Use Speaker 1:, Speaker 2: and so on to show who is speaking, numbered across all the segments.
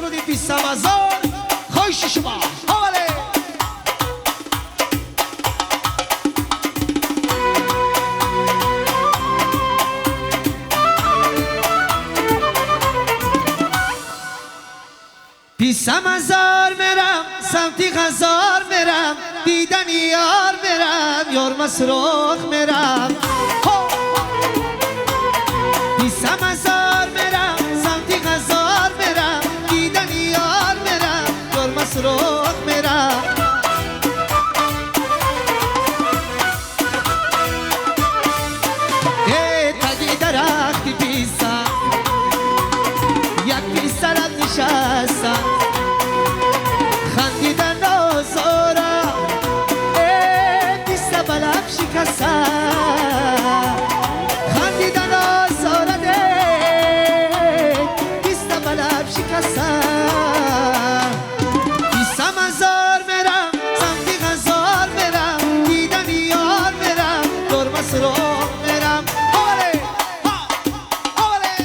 Speaker 1: سرودی بیست سمزار خوش شما حواله بیستم هزار میرم سمتی غزار میرم دیدن یار میرم یار مسروخ میرم بیستم هزار میرم سمتی غزار میرم دیدن یار میرم یار مسروخ میرم تگی درختی بیستم یک بیسترت نشستم خندیدن آزارم بیست بلب شکستم خندیدن آزارم بیست بلب شکستم بیستم هزار میرم سمتی غزار میرم دیدن یار میرم دور مسروح میرم حواله حواله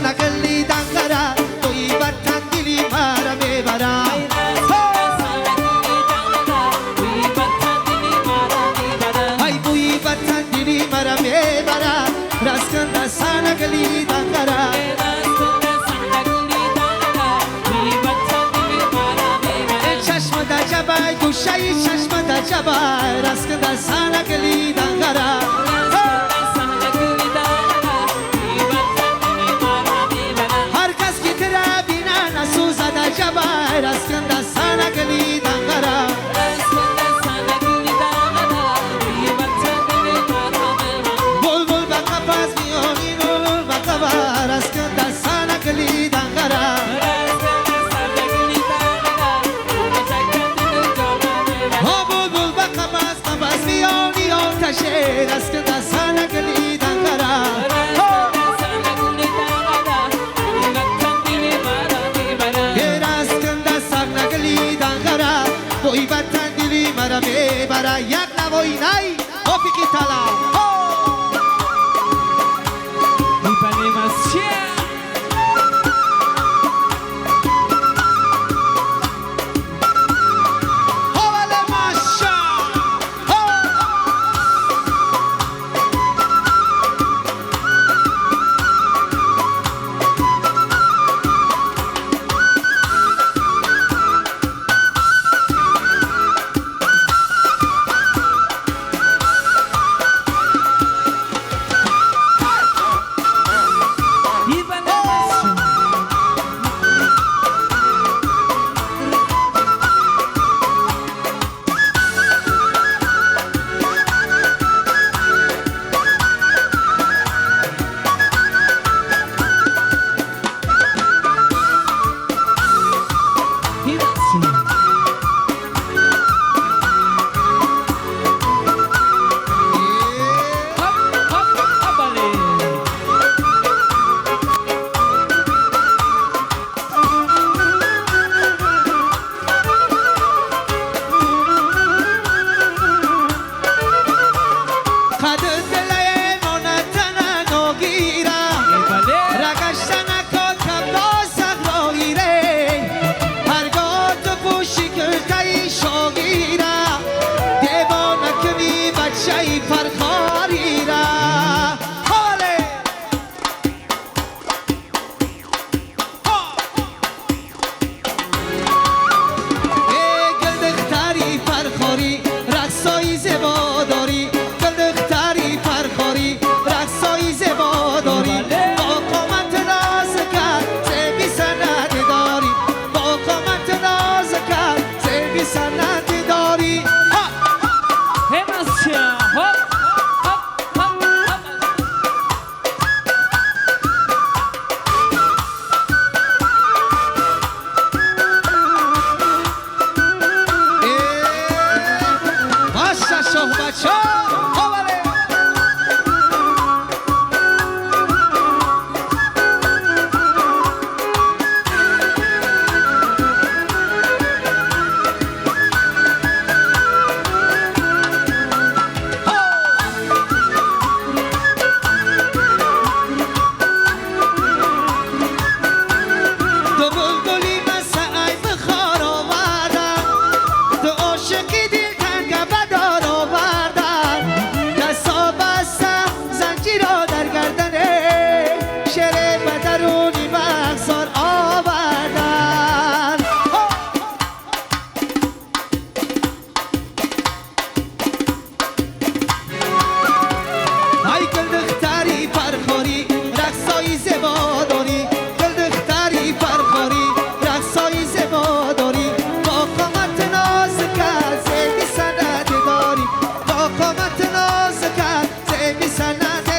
Speaker 1: نقلی دنگره توی بطن دلی مرا میبرم ای بوی بطن دلی مرا میبرم رسکن دستا نقلی دنگره چشم دا جبای گوشه چشم دا جبای رسکن دستا نقلی دنگره جبای رسکن دستان گلی دنگره بول بول بقا پاس میونی بول بقا رسکن دستان گلی دنگره بول بول بقا پاس میونی آتشه رسکن دستان گلی دنگره توی بطن دلی مرا میبره یک نوایی نی افقی طلب پرخوری رقصای زیبا داری گل دختری پرخوری رقصای زیبا داری با قامت ناز کرد زیبی سند داری با قامت ناز کرد زیبی سند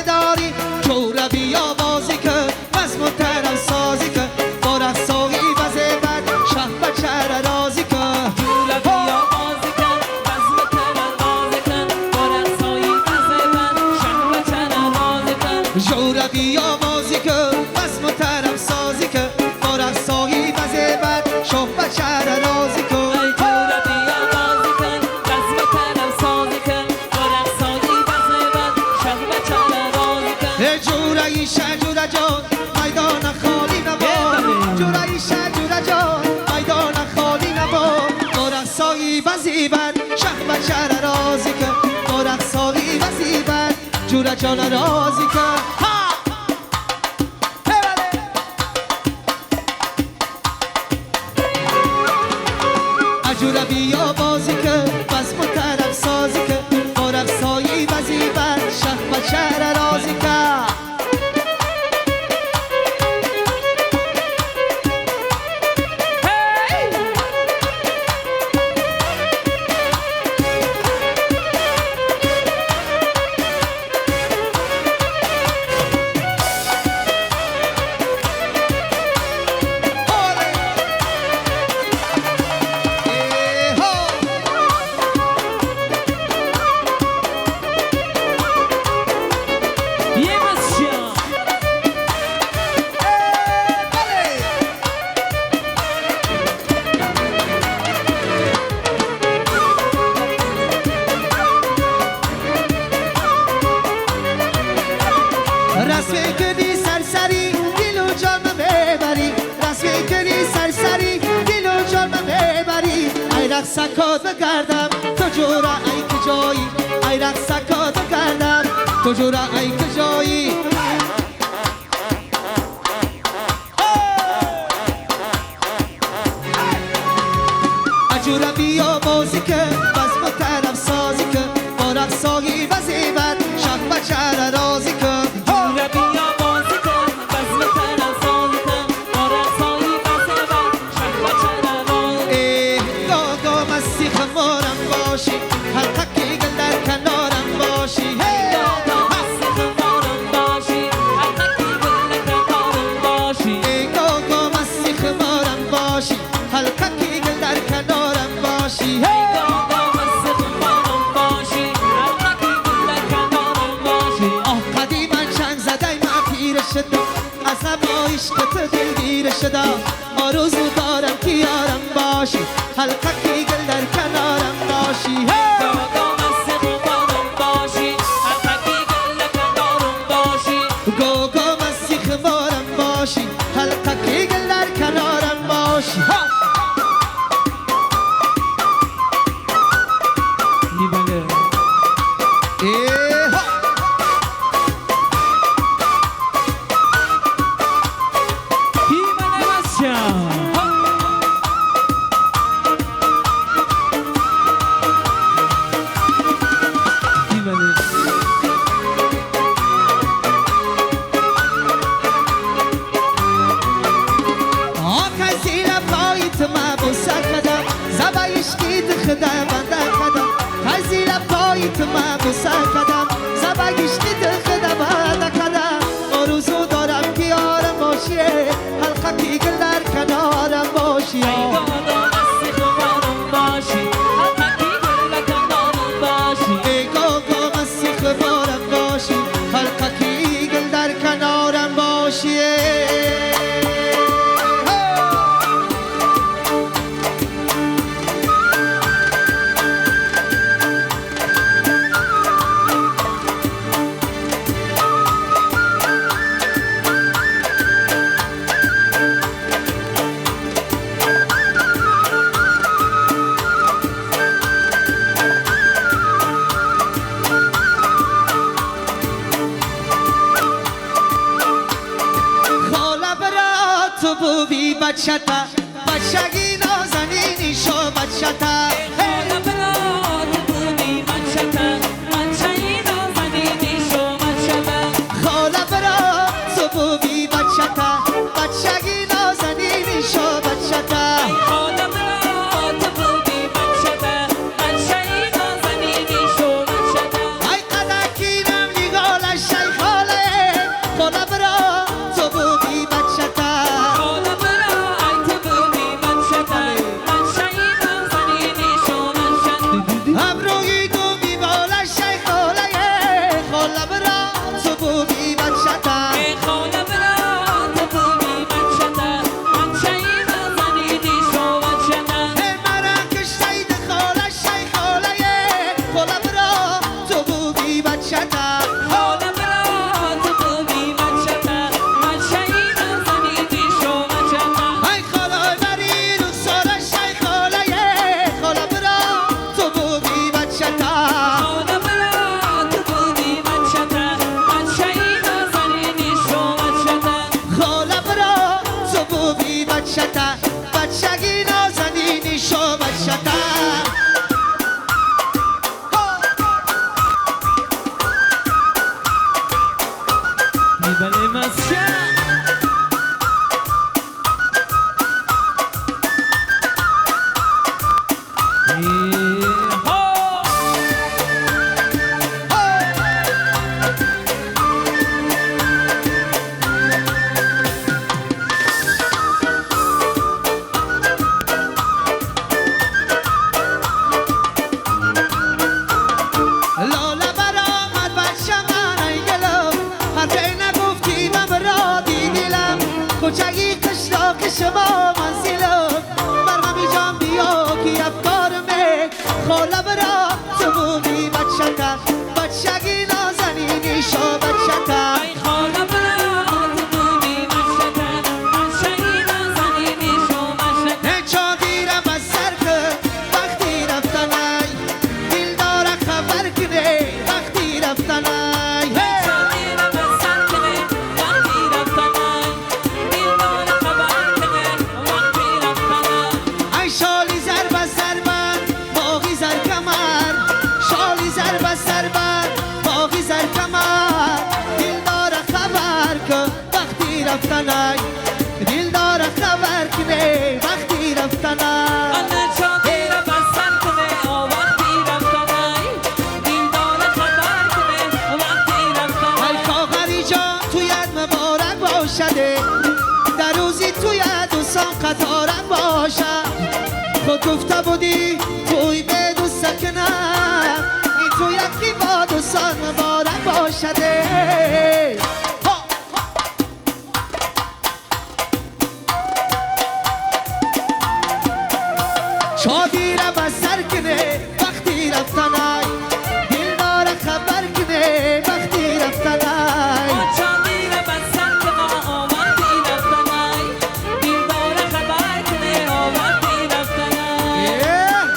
Speaker 1: داری جوربی آوازی که بس محترم سازی که با رقصایی وزه بد شاه بچه را رازی که
Speaker 2: جوربی آوازی کن بس محترم سازی کن با رقصایی وزه بد شاه بچه را رازی کن
Speaker 1: جورایی شه جورا جان میدان خالی نبا جورایی شه جورا جان میدان خالی نبا با رقصایی وزه بد شاه بچه را رازی که با رقصایی وزه بد جورا جان رازی که جوربی آوازی که بس محترم سازی که با رقصایی وزی بر شهر و شهر رازی که رسمی کنی سرسری دل و جان ببری رسمی کنی سرسری دل و جان ببری ای رقصکات بگردم تو جورا ای که جایی ای رقصکات بگردم تو جورا ای که جایی اجورا بیا بازی که بس محترم سازی که با رقصایی وزیبت شب بچه را رازی که از هوا عشقت دلگیر شده آرزو دارم که یارم باشی حلقه که گل در کنارم باشی گوگو مستی خمارم باشی حلقه که گل در کنارم باشی خدم بنده خدم خزیل پاییت من بوسه کدم زبا گشتی دل خدم بنده کدم آرزو دارم که یارم باشی حلقه که گل در کنارم باشی
Speaker 2: ای گادا مستی خوبارم باشی حقی گل کنارم باشی
Speaker 1: ای گاگا مستی خوبارم باشی حلقه که گل در کنارم باشی تو بوی بچتا بچگی نازنینی شو بچتا
Speaker 2: خاله برا تو بودی بچتا بچه‌ای نازنینی شو بچتا
Speaker 1: خاله برا تو بوی بچتا بچگی نازنینی شو بچتا
Speaker 2: خاله برا تو بودی بچتا بچه‌ای نازنینی شو بچتا
Speaker 1: ای قدکینم نگالش ای خاله خاله برا تو بوی بچتا
Speaker 2: خاله برا ای تو بودی بچتا بچه‌ای نازنینی شو بچتا
Speaker 1: ابروی تو میبالش ای خاله خاله برا تو بوی بچتا
Speaker 2: خاله برا تو بودی بچتا بچه‌ای نازنینی شو بچتا
Speaker 1: مرا کشتید خالش ای خاله خاله برا تو بوی بچتا
Speaker 2: خاله برا تو بودی بچتا بچه‌ای نازنینی شو بچتا
Speaker 1: ای خاله بری رو سرش ای خاله خاله برا تو بوی بچتا
Speaker 2: خاله برا تو بودی بچتا بچه‌ای نازنینی شو بچتا
Speaker 1: خاله برا تو بوی بچتا بچگی نازنینی شو بچتا
Speaker 2: میبله مسجد
Speaker 1: لاله برآمد بچه من ای گلم حرفی نگفتی من برا دیدیلم کوچگی قشلاق شما منزلم مرهمی جان بیا کی افکارمه خاله برا تو بودی بچتا بچگی نازنینی شو بچتا
Speaker 2: ای خاله برا تو بودی بچتا بچه‌ای نازنینی شو بچتا
Speaker 1: ای چا دیرم از سر که وقتی رفتن ای دل داره خبر کنه وقتی رفتن ای
Speaker 2: شادیرم از سر کنه وقتی رفتنم دل داره خبر کنه وقتی رفتنم
Speaker 1: ای شالی زربه زربن باقی زر کمر شالی زربه زربن باقی زر کمر دل داره خبر که وقتی رفتن ای دل داره خبر کنه وقتی رفتن ای
Speaker 2: آنه شادیرم از سر کنه وقتی رفتنم دل داره خبر کنه وقتی رفتنم
Speaker 1: ای خواهری جان تویت مبارک باشده در روزی تویت دوستان قطارت باشد خود گفته بودی توی به دوست سکنم این تو یکی با دوستان مبارک باشده شادی را بس سر کنه وقتی رفتن ای دل داره خبر کنه وقتی رفتن ای
Speaker 2: شادیرم از سر کنه وقتی رفتنم دل داره خبر کنه وقتی رفتنم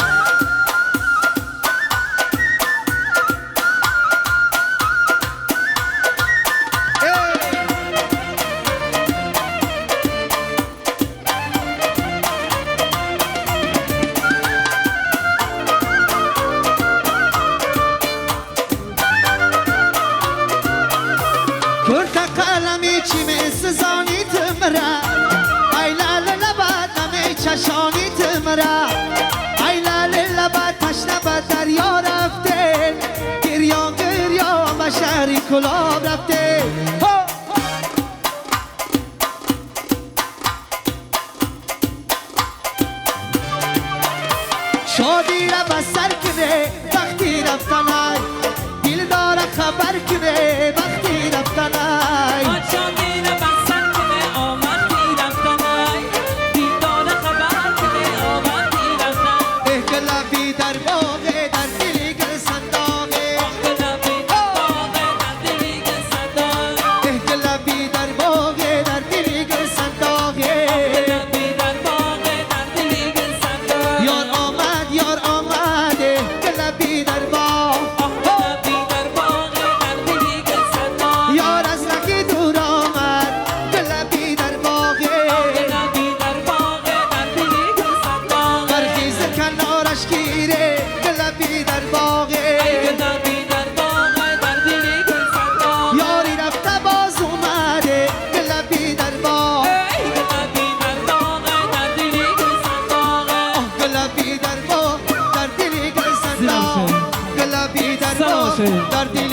Speaker 1: شادی را بسر کنه وقتی رفتنای دل داره خبر کنه وقتی رفتنای
Speaker 2: شادی را بسر کنه آمدی رفتنای دیدار خبر کنه آمدی رفتن
Speaker 1: گلابی در باغ در دلی گل صنداقه
Speaker 2: گلابی در باغ در دلی گل صنداقه
Speaker 1: گلابی در باغ در دلی گل صنداقه
Speaker 2: گلابی در باغ در دلی گل صنداقه
Speaker 1: یار آمده گلابی در باغ
Speaker 2: گلابی در باغ در دلی گل صنداقه
Speaker 1: یار از رخی دور آمد گلابی در باغ
Speaker 2: گلابی در باغ در دلی گل صنداقه
Speaker 1: برخیز کنارش گیره گلابی در باغ
Speaker 2: گلابی در باغ در دلی گل صنداقه
Speaker 1: یاری رفته باز اومده گلابی در باغ
Speaker 2: گلابی در باغ در دلی گل صنداقه
Speaker 1: گلابی در باغ در دلی گل صنداق گلابی در باغ در دلی